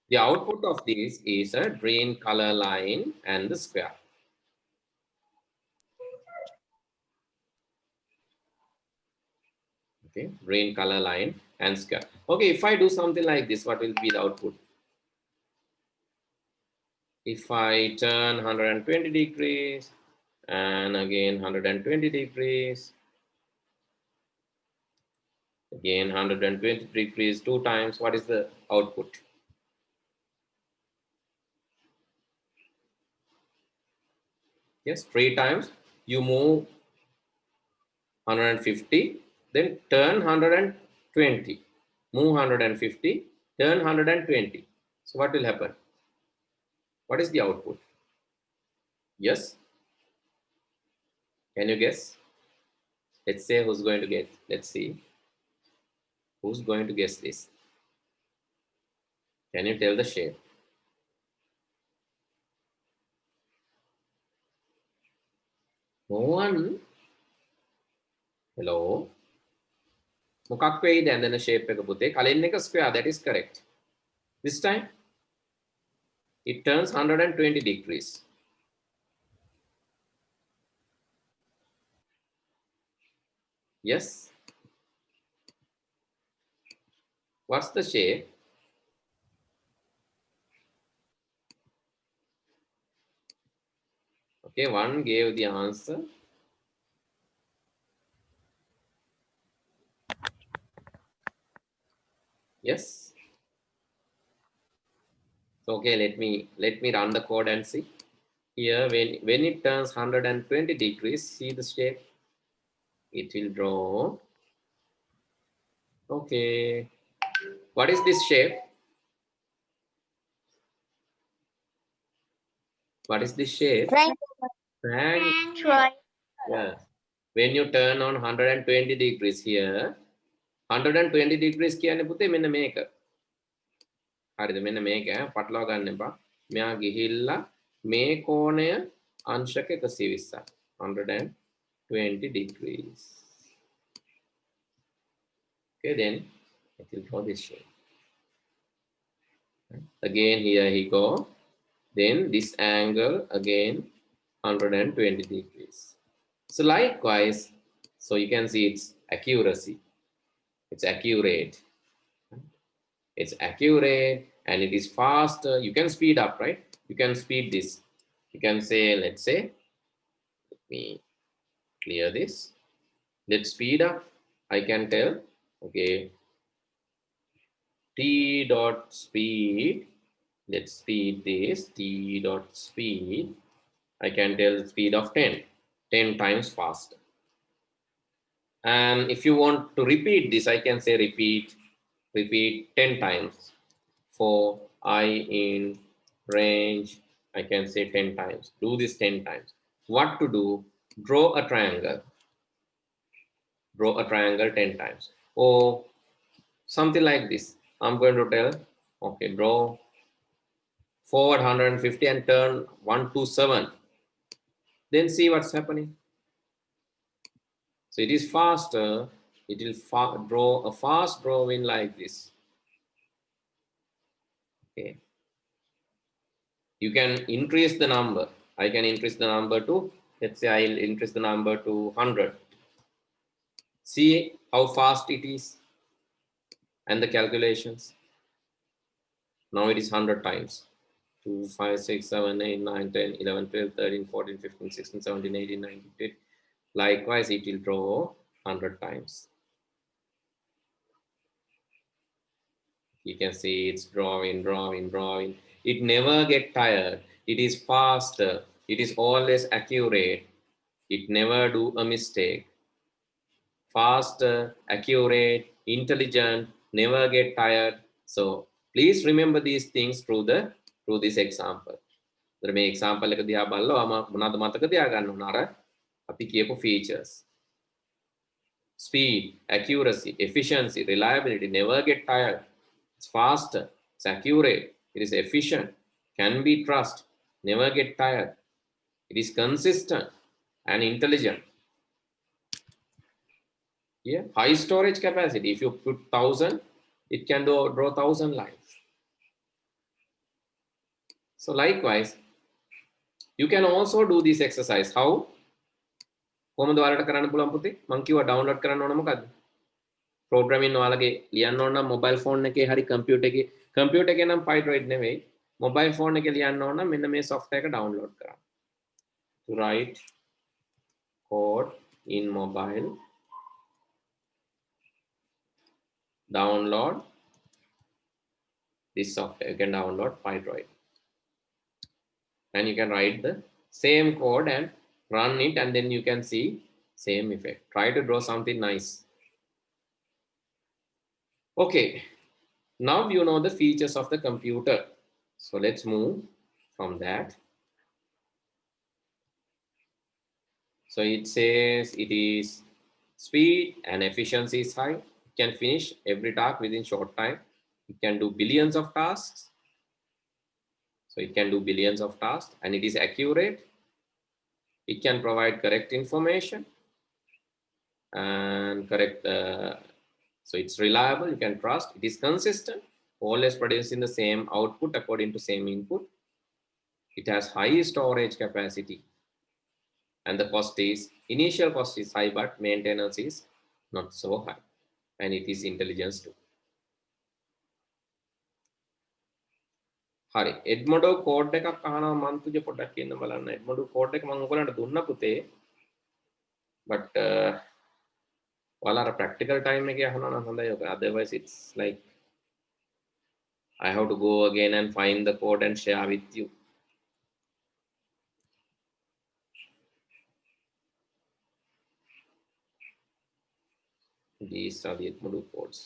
The output of this is a green color line and the square. Okay, green color line and square. Okay, if I do something like this, what will be the output? If I turn 120 degrees and again 120 degrees, again 120 degrees 2 times, what is the output? Yes, 3 times. You move 150, then turn 120, move 150, turn 120. So what will happen? What is the output? Yes, can you guess? Let's say who's going to get. Let's see who's going to guess this. Can you tell the shape? No one. Hello. මොකක් වෙයිද ඇඳෙන shape එක පුතේ? කලින් එක square, that is correct. This time it turns 120 degrees. Yes. What's the shape? Okay, one gave the answer. Yes. So, okay, let me run the code and see. Here, when it turns 120 degrees, see the shape. It will draw. Okay. What is this shape? What is this shape? Triangle. Yeah. When you turn on 120 degrees here, 120 degrees කියන්නේ පුතේ මෙන්න මේක. හරිද? මෙන්න මේක පටලවා ගන්න එපා. මෙයා ගිහිල්ලා මේ කෝණය අංශක 120ක්. 120 degrees. Okay, then it will draw this shape. Again here he go. Then this angle again 120 degrees. So likewise, so you can see its accuracy. It's accurate. It's accurate and it is faster. You can speed up, right? You can speed this. You can say, let's say, let me clear this. Let's speed up. I can tell, okay, t dot speed. Let's speed this, t dot speed. I can tell speed of 10 times faster. And if you want to repeat this, I can say repeat 10 times. For I in range, I can say 10 times. Do this 10 times. What to do? Draw a triangle. Draw a triangle 10 times. Or something like this. I'm going to tell, okay, draw forward 150 and turn 127. Then see what's happening. So it is faster. It will draw a fast drawing like this. Okay. You can increase the number. I can increase the number to, let's say I'll increase the number to 100. See how fast it is and the calculations. Now it is 100 times. 2, 5, 6, 7, 8, 9, 10, 11, 12, 13, 14, 15, 16, 17, 18, 19, 20. Likewise, it will draw 100 times. You can see it's drawing. It never get tired. It is faster. It is always accurate. It never do a mistake. Faster, accurate, intelligent, never get tired. So please remember these things through this example. මේ example එක දිහා බලලා මොනවද මතක තියාගන්න ඕන අර අපි කියපු features. Speed, accuracy, efficiency, reliability, never get tired. It's faster, it's accurate, it is efficient, can be trusted, never get tired. It is consistent and intelligent. Yeah, high storage capacity. If you put 1000, it can draw 1000 lines. So likewise, you can also do this exercise. How? කොහොමද ඔයාලට කරන්න පුළුවන් පුතේ? මම කිව්වා download කරන්න ඕන මොකද්ද? programming ඔයාලගේ ලියන්න ඕන නම් mobile phone එකේ හරි computer එකේ නම් Python නෙවෙයි. mobile phone එකේ ලියන්න ඕන නම් මෙන්න මේ software එක download කරන්න. To write code in mobile, download this software. You can download Python. And you can write the same code and run it, and then you can see same effect. Try to draw something nice. Okay, now you know the features of the computer. So let's move from that. So it says it is speed and efficiency is high. It can finish every task within short time. It can do billions of tasks. So it can do billions of tasks, and it is accurate. It can provide correct information and correct. So it's reliable. You can trust. It is consistent, always producing the same output according to same input. It has high storage capacity, and the cost is initial cost is high, but maintenance is not so high, and it is intelligence too. හරි එඩ්මොඩෝ code එකක් අහනවා මම තුජ පොඩ්ඩක් කියන්න බලන්න එඩ්මොඩෝ code එක මම ඔයගලන්ට දුන්නා පුතේ but ඔයාලා අර practical time එකේ අහනවා නම් හොඳයි ඔක otherwise it's like I have to go again and find the code and share with you. These are the Edmodo codes.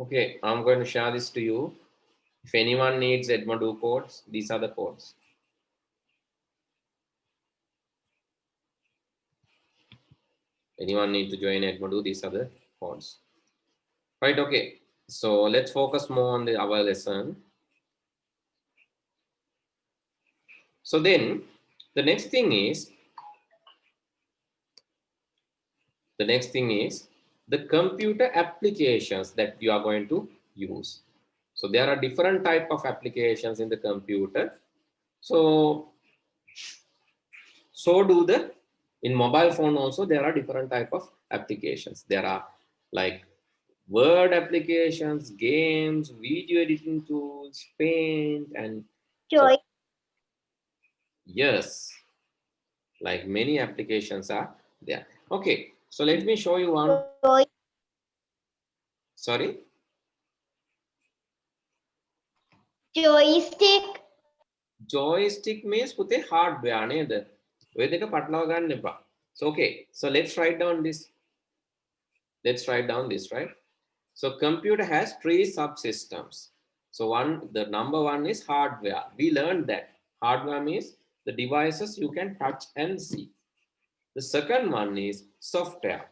Okay, I'm going to share this to you. If anyone needs Edmodo codes, these are the codes. Anyone need to join Edmodo, these are the codes. Right, okay. So let's focus more on our lesson. So then the next thing is the computer applications that you are going to use. So there are different type of applications in the computer. So do the in mobile phone also there are different type of applications. There are like word applications, games, video editing tools, paint, and Joy. so, yes, like many applications are there. Okay, so let me show you one. Joy. Sorry, Joystick. joystick means puthe hardware neda ඔය දෙක පටලවා ගන්න එපා. So okay, so let's write down this, right? So computer has 3 subsystems. So the number 1 is hardware. We learned that hardware means the devices you can touch and see. The second one is software,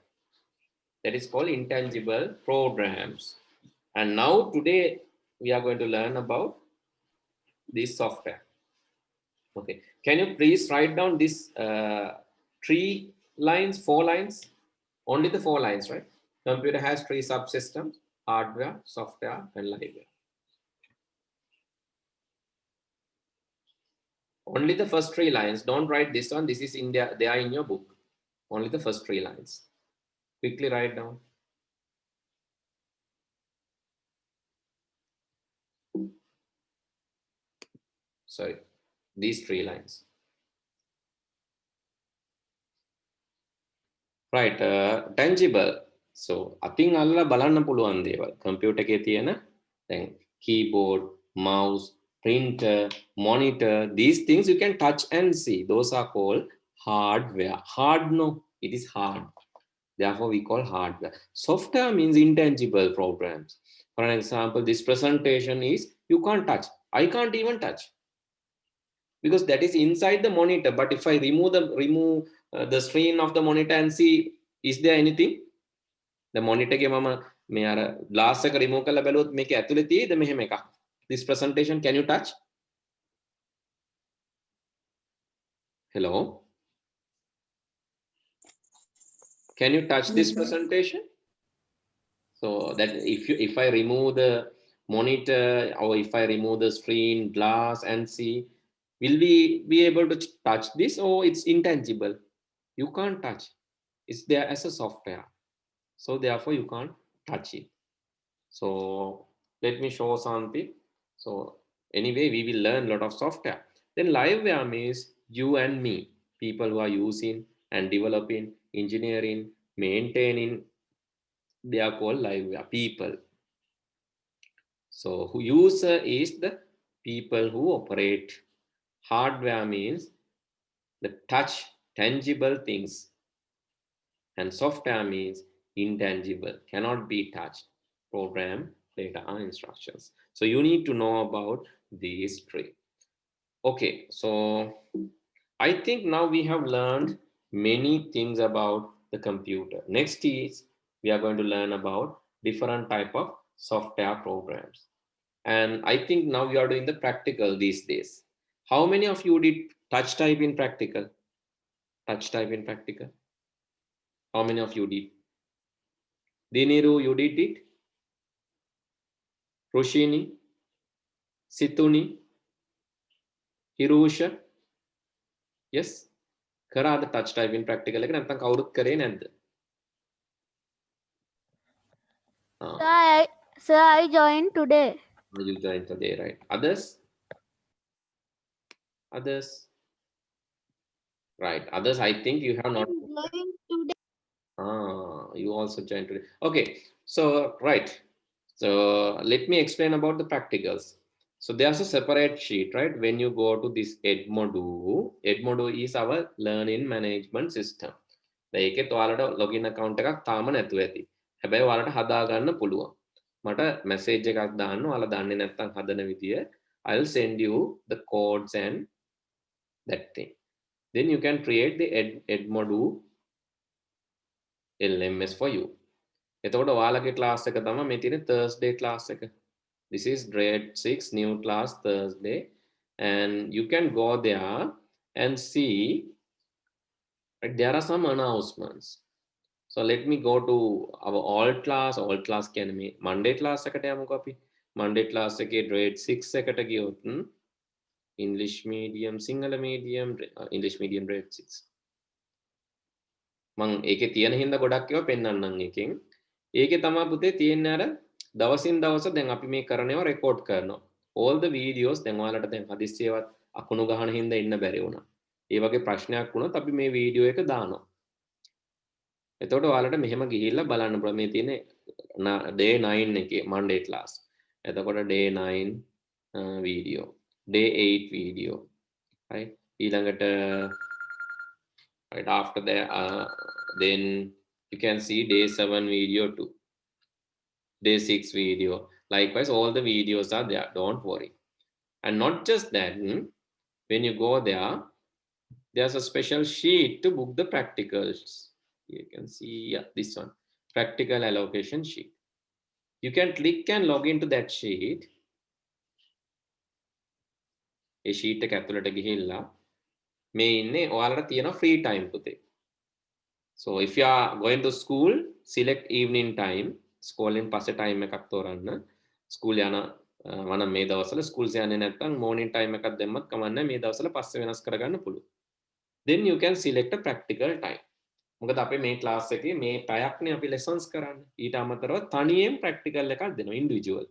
that is called intangible programs. And now today we are going to learn about this software. Okay, can you please write down this 4 lines? Only the 4 lines, right? Computer has 3 subsystems: hardware, software, and liveware. Only the first 3 lines. Don't write this one. This is India. They are in your book. Only the first 3 lines. Quickly write down. Sorry, these 3 lines. Right, tangible. So අතින් අල්ලලා බලන්න පුළුවන් දේවල්. computer එකේ තියෙන දැන් keyboard, mouse, printer, monitor, these things you can touch and see. Those are called hardware. Hard, no, it is hard. Therefore we call hardware. Software means intangible programs. For an example, this presentation is you can't touch. I can't even touch because that is inside the monitor. But if I remove the screen of the monitor and see, is there anything? The monitor ke mama me ara glass එක remove කරලා බැලුවොත් මේක ඇතුලේ තියෙයිද මෙහෙම එකක්? This presentation, can you touch? Hello, can you touch this presentation? So that if I remove the monitor, or if I remove the screen, glass, and see, will we be able to touch this, or it's intangible? You can't touch. It's there as a software. So therefore you can't touch it. So let me show something. So anyway, we will learn a lot of software. Then liveware means you and me, people who are using and developing, engineering, maintaining, they are called liveware people. So who user is the people who operate. Hardware means the touch tangible things, and software means intangible, cannot be touched, program, data, and instructions. So you need to know about these three. Okay, so I think now we have learned many things about the computer. Next is we are going to learn about different type of software programs. And I think now we are doing the practical these days. How many of you did touch type in practical? Touch type in practical? How many of you did? Diniru, you did it? Roshini? Situni? Hirusha? Yes? කරාද touch typing practical එක නැත්නම් කවුරුත් කරේ නැද්ද? Sir, I joined today. You joined today, right? Others? Others? Right. Others, I think you have not. You also joined today. Okay. So, right. So, let me explain about the practicals. So, there's a separate sheet, right? When you go to this Edmodo is our learning management system. ඒකෙත් ඔයාලට login account එකක් තාම නැතුව ඇති. හැබැයි ඔයාලට හදා ගන්න පුළුවන්. මට message එකක් දාන්න ඔයාලා දන්නේ නැත්නම් හදන විදිය. I'll send you the codes and that thing. Then you can create the Edmodo LMS for you. එතකොට ඔයාලගේ class එක තමයි මේ තියෙන Thursday class එක. This is grade 6 new class Thursday, and you can go there and see, right, there are some announcements. So let me go to our old class කියන්නේ Monday class එකට යමුකෝ අපි. Monday class එකේ grade 6 එකට ගියොත් English medium, Sinhala medium, English medium grade 6. මං ඒකේ තියෙන හින්දා ගොඩක් ඒවා පෙන්වන්නම් එකෙන්. ඒකේ තමයි පුතේ තියෙන්නේ අර දවසින් දවස දැන් අපි මේ කරන ඒවා රෙකෝඩ් කරනවා. all the videos දැන් ඔයාලට දැන් හදිස්සියවත් අකුණු ගහන හින්දා ඉන්න බැරි වුණා. ඒ වගේ ප්‍රශ්නයක් වුණොත් අපි මේ වීඩියෝ එක දානවා. එතකොට ඔයාලට මෙහෙම ගිහිල්ලා බලන්න පුළුවන් මේ තියෙන day 9 එකේ Monday class. එතකොට day 9 video, day 8 video, right? ඊළඟට right after that then you can see day 7 video too, day 6 video. Likewise, all the videos are there, don't worry. And not just that, when you go there, there's a special sheet to book the practicals. You can see, yeah, this one, practical allocation sheet. You can click and log into that sheet. A sheet එක ඇතුළට ගිහිල්ලා මේ ඉන්නේ ඔයාලට තියෙන free time පුතේ. So if you are going to school, select evening time. ස්කෝලෙන් පස්සේ time එකක් තෝරන්න. ස්කූල් යන මම මේ දවස්වල ස්කූල්ස් යන්නේ නැත්නම් morning time එකක් දැම්මත් කමක් නැහැ. මේ දවස්වල පස්සේ වෙනස් කරගන්න පුළුවන්. Then you can select a practical time. මොකද අපේ මේ ක්ලාස් එකේ මේ පැයක්නේ අපි lessons කරන්නේ. ඊට අමතරව තනියෙන් practical එකක් දෙනවා individual.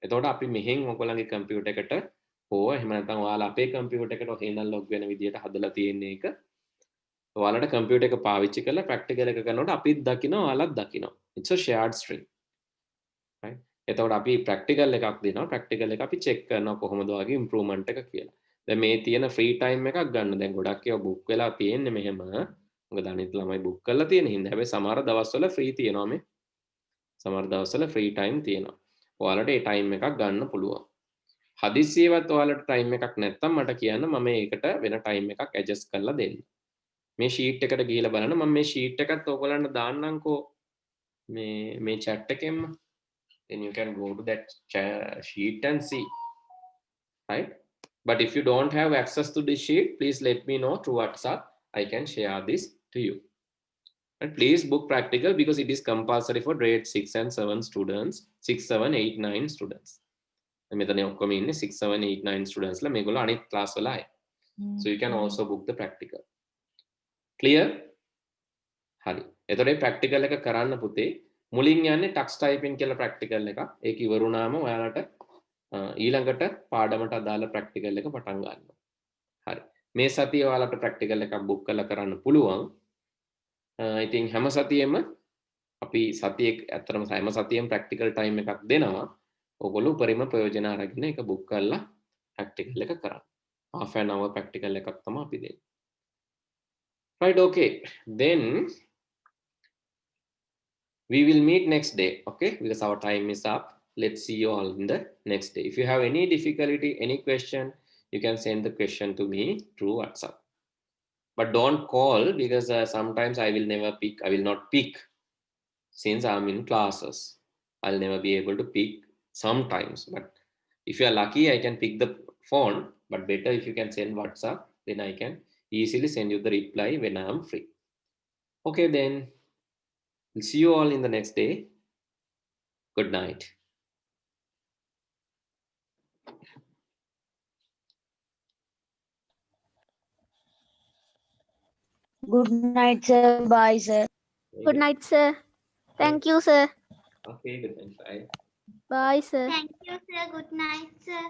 එතකොට අපි මෙහෙන් ඔයගොල්ලන්ගේ computer එකට හෝ එහෙම නැත්නම් ඔයාලා අපේ computer එකට ඔහේ log වෙන විදියට හදලා තියෙන එක ඔයාලට computer එක පාවිච්චි කරලා practical එක කරනකොට අපිත් දකිනවා ඔයාලත් දකිනවා. It's a shared screen. Right? එතකොට අපි practical එකක් දෙනවා. practical එක අපි check කරනවා කොහොමද ඔයාගේ improvement එක කියලා. දැන් මේ තියෙන free time එකක් ගන්න. දැන් ගොඩක් ඒවා book වෙලා තියෙන්නේ මෙහෙම. මොකද අනිත් ළමයි book කරලා තියෙන හින්දා. හැබැයි සමහර දවස්වල free තියෙනවා මේ. සමහර දවස්වල free time තියෙනවා. ඔයාලට ඒ time එකක් ගන්න පුළුවන්. හදිස්සියවත් ඔයාලට time එකක් නැත්නම් මට කියන්න මම ඒකට වෙන time එකක් adjust කරලා දෙන්න. මේ sheet එකට ගිහිල්ලා බලන්න මම මේ sheet එකත් ඔයගොල්ලන්ට දාන්නම්කෝ මේ chat එකෙන්ම. Then you can go to that sheet and see, right? But if you don't have access to this sheet, please let me know through WhatsApp. I can share this to you, And please book practical because it is compulsory for grade 6 and 7 students, 6, 7, 8, 9 students. මෙතන ඔක්කොම ඉන්නේ 6, 7, 8, 9 students ලා මේගොල්ලෝ අනිත් class වල අය. So you can also book the practical. Clear? හරි. එතකොට මේ practical එක කරන්න පුතේ මුලින් යන්නේ tux typing කියලා practical එකක්. ඒක ඉවරුනාම ඔයාලට ඊළඟට පාඩමට අදාළ practical එක පටන් ගන්නවා. හරි. මේ සතියේ ඔයාලට practical එකක් book කරලා කරන්න පුළුවන්. ඉතින් හැම සතියෙම අපි සතියේ ඇත්තටම හැම සතියෙම practical time එකක් දෙනවා. ඔයගොල්ලෝ උපරිම ප්‍රයෝජන අරගෙන ඒක book කරලා practical එක කරන්න. half an hour practical එකක් තමයි අපි දෙන්නේ. Right, okay. Then we will meet next day, okay? Because our time is up. Let's see you all in the next day. If you have any difficulty, any question, you can send the question to me through WhatsApp. But don't call because sometimes I will not pick since I'm in classes. I'll never be able to pick sometimes. But if you are lucky, I can pick the phone. But better if you can send WhatsApp, then I can easily send you the reply when I am free. Okay, then. We'll see you all in the next day. Good night. Good night, sir. Bye, sir. Good night, sir. Thank you, sir. Okay, good night. Bye. Bye, sir. Thank you, sir. Good night, sir.